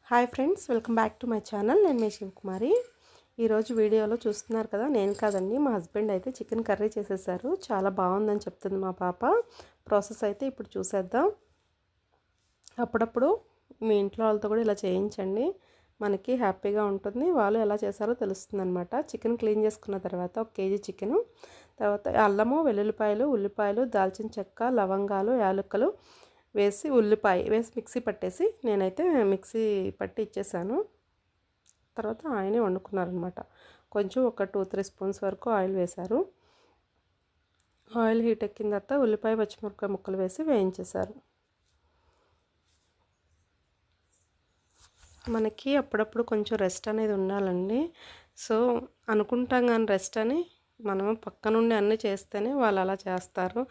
Hi friends, welcome back to my channel. నేను మీ శివకుమారి. ఈరోజు వీడియోలో చూస్తున్నారు కదా, నేను కాదండి, మా హస్బెండ్ అయితే చికెన్ కర్రీ చేసేసారు. చాలా బాగుందని చెప్తుంది మా పాప. ప్రాసెస్ అయితే ఇప్పుడు చూసేద్దాం. అప్పుడప్పుడు మీ ఇంట్లో వాళ్ళతో కూడా ఇలా చేయించండి, మనకి హ్యాపీగా ఉంటుంది. వాళ్ళు ఎలా చేశారో తెలుస్తుంది అనమాట. చికెన్ క్లీన్ చేసుకున్న తర్వాత 1 కేజీ చికెను, తర్వాత అల్లము, వెల్లుల్లిపాయలు, ఉల్లిపాయలు, దాల్చిన చెక్క, లవంగాలు, యాలకులు వేసి ఉల్లిపాయ వేసి మిక్సీ పట్టేసి నేనైతే మిక్సీ పట్టి ఇచ్చేసాను. తర్వాత ఆయనే వండుకున్నారనమాట. కొంచెం ఒక 2-3 స్పూన్స్ వరకు ఆయిల్ వేశారు. ఆయిల్ హీట్ ఎక్కిన తర్వాత ఉల్లిపాయ, పచ్చిమిరపకాయ ముక్కలు వేసి వేయించేశారు. మనకి అప్పుడప్పుడు కొంచెం రెస్ట్ అనేది ఉండాలండి. సో అనుకుంటాం కానీ రెస్ట్ అని, మనము పక్క నుండి అన్నీ చేస్తేనే వాళ్ళు అలా చేస్తారు.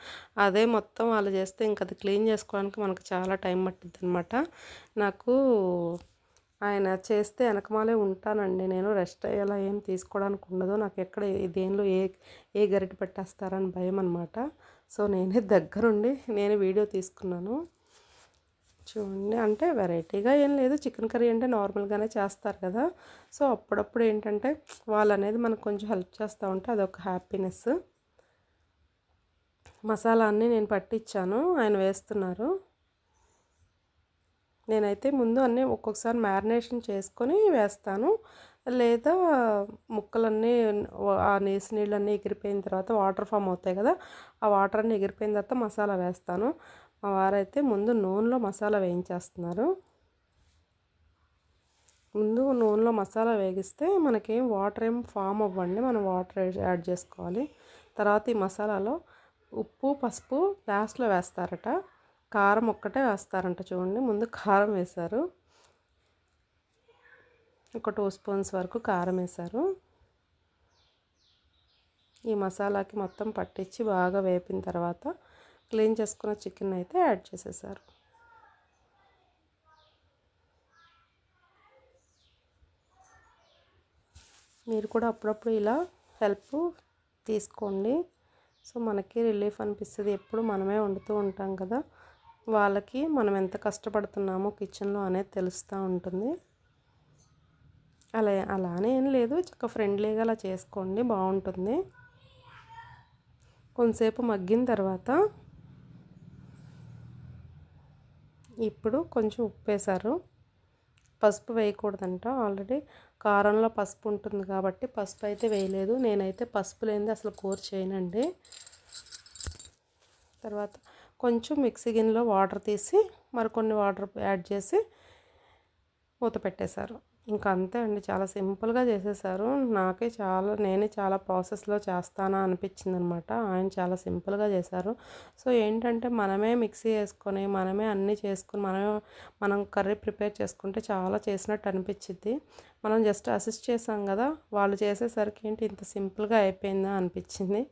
అదే మొత్తం వాళ్ళు చేస్తే ఇంక అది క్లీన్ చేసుకోవడానికి మనకు చాలా టైం పట్టుద్ది అనమాట. నాకు ఆయన చేస్తే వెనకమాలే ఉంటానండి. నేను రెస్ట్ అలా ఏం తీసుకోవడానికి ఉండదు. నాకు ఎక్కడ దేనిలో ఏ గరిటె పెట్టేస్తారని భయం అనమాట. సో నేనే దగ్గరుండి నేను వీడియో తీసుకున్నాను. చూడండి, అంటే వెరైటీగా ఏం లేదు. చికెన్ కర్రీ అంటే నార్మల్గానే చేస్తారు కదా. సో అప్పుడప్పుడు ఏంటంటే వాళ్ళు అనేది మనకు కొంచెం హెల్ప్ చేస్తూ ఉంటే అదొక హ్యాపీనెస్. మసాలా అన్నీ నేను పట్టించాను, ఆయన వేస్తున్నారు. నేనైతే ముందు అన్నీ ఒక్కొక్కసారి మ్యారినేషన్ చేసుకొని వేస్తాను, లేదా ముక్కలన్నీ ఆ నీసు నీళ్ళన్నీ ఎగిరిపోయిన తర్వాత వాటర్ ఫామ్ అవుతాయి కదా, ఆ వాటర్ అన్నీ ఎగిరిపోయిన తర్వాత మసాలా వేస్తాను. మా వారైతే ముందు నూనెలో మసాలా వేయించేస్తున్నారు. ముందు నూనెలో మసాలా వేగిస్తే మనకేం వాటర్ ఏం ఫామ్ అవ్వండి, మనం వాటర్ యాడ్ చేసుకోవాలి. తర్వాత ఈ మసాలాలో ఉప్పు, పసుపు లాస్ట్లో వేస్తారట. కారం ఒక్కటే వేస్తారంట. చూడండి, ముందు కారం వేశారు, ఒక 2 స్పూన్స్ వరకు కారం వేశారు. ఈ మసాలాకి మొత్తం పట్టించి బాగా వేపిన తర్వాత క్లీన్ చేసుకున్న చికెన్ అయితే యాడ్ చేసేసారు. మీరు కూడా అప్పుడప్పుడు ఇలా హెల్ప్ తీసుకోండి. సో మనకి రిలీఫ్ అనిపిస్తుంది. ఎప్పుడు మనమే వండుతూ ఉంటాం కదా, వాళ్ళకి మనం ఎంత కష్టపడుతున్నామో కిచెన్లో అనేది తెలుస్తూ ఉంటుంది. అలానే ఏం లేదు, చక్కగా ఫ్రెండ్లీగా అలా చేసుకోండి, బాగుంటుంది. కొంతసేపు మగ్గిన తర్వాత ఇప్పుడు కొంచెం ఉప్పు వేశారు. పసుపు వేయకూడదంట, ఆల్రెడీ కారంలో పసుపు ఉంటుంది కాబట్టి పసుపు అయితే వేయలేదు. నేనైతే పసుపు లేనిది అసలు కూర చేయనండి. తర్వాత కొంచెం మిక్సీ గిన్నెలో వాటర్ తీసి మరికొన్ని వాటర్ యాడ్ చేసి మూత పెట్టేశారు. ఇంకా అంతే అండి, చాలా సింపుల్గా చేసేసారు. నేనే చాలా ప్రాసెస్లో చేస్తానా అనిపించింది అనమాట. ఆయన చాలా సింపుల్గా చేశారు. సో ఏంటంటే మనమే మిక్సీ వేసుకొని మనమే అన్నీ చేసుకొని మనం కర్రీ ప్రిపేర్ చేసుకుంటే చాలా చేసినట్టు అనిపించింది. మనం జస్ట్ అసిస్ట్ చేసాం కదా, వాళ్ళు చేసేసరికి ఏంటి ఇంత సింపుల్గా అయిపోయిందా అనిపించింది.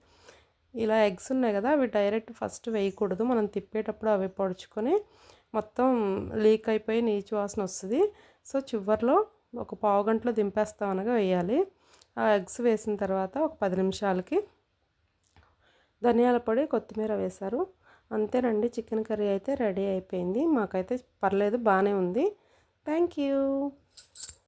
ఇలా ఎగ్స్ ఉన్నాయి కదా, అవి డైరెక్ట్ ఫస్ట్ వేయకూడదు. మనం తిప్పేటప్పుడు అవి పొడుచుకొని మొత్తం లీక్ అయిపోయి నీచు వాసన వస్తుంది. సో చివర్లో ఒక పావు గంటలో దింపేస్తాం అనగా వేయాలి. ఆ ఎగ్స్ వేసిన తర్వాత ఒక 10 నిమిషాలకి ధనియాల పొడి, కొత్తిమీర వేశారు. అంతేనండి, చికెన్ కర్రీ అయితే రెడీ అయిపోయింది. మాకైతే పర్లేదు, బాగానే ఉంది. Thank you.